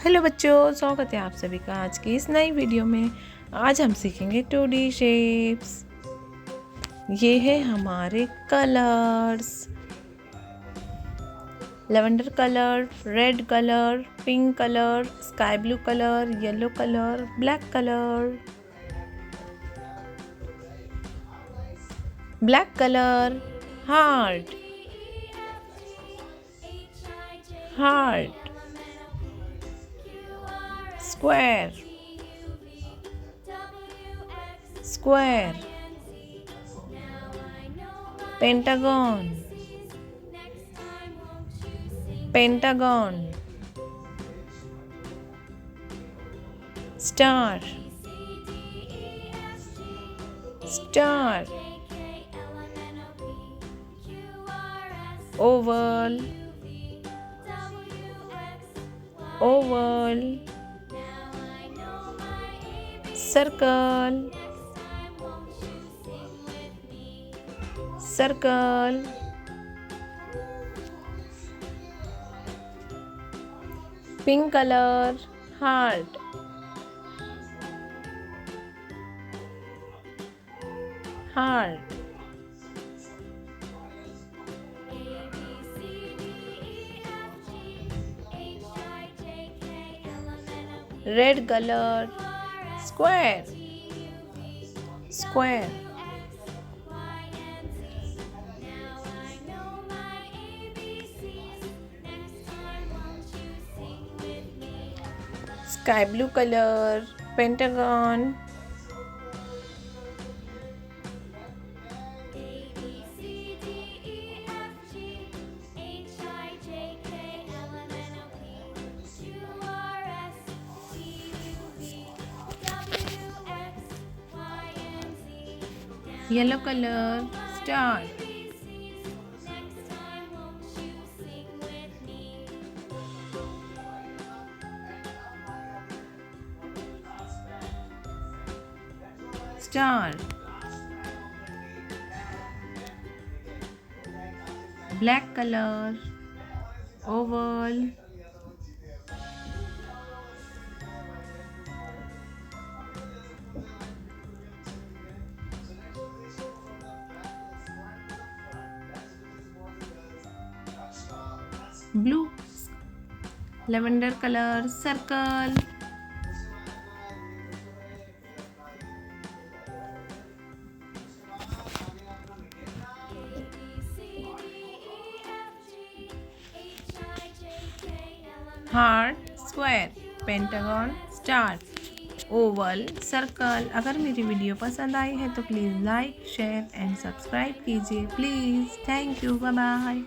Hello बच्चों, स्वागत है आप सभी का आज की इस नई वीडियो में। आज हम सीखेंगे 2D शेप्स। ये है हमारे colours. Lavender colour, red colour, pink colour, sky blue colour, yellow colour, black colour. Black colour, heart, heart, square, square, pentagon, pentagon, star, star, oval, oval, circle, circle, pink color, heart, heart, red color, square, square, sky blue color, pentagon, yellow color, star, star, black color, oval, blue, lavender color, circle, heart, square, pentagon, star, oval, circle. अगर मेरी video पसंद आई है तो please like, share and subscribe कीजिए please. Thank you, bye bye.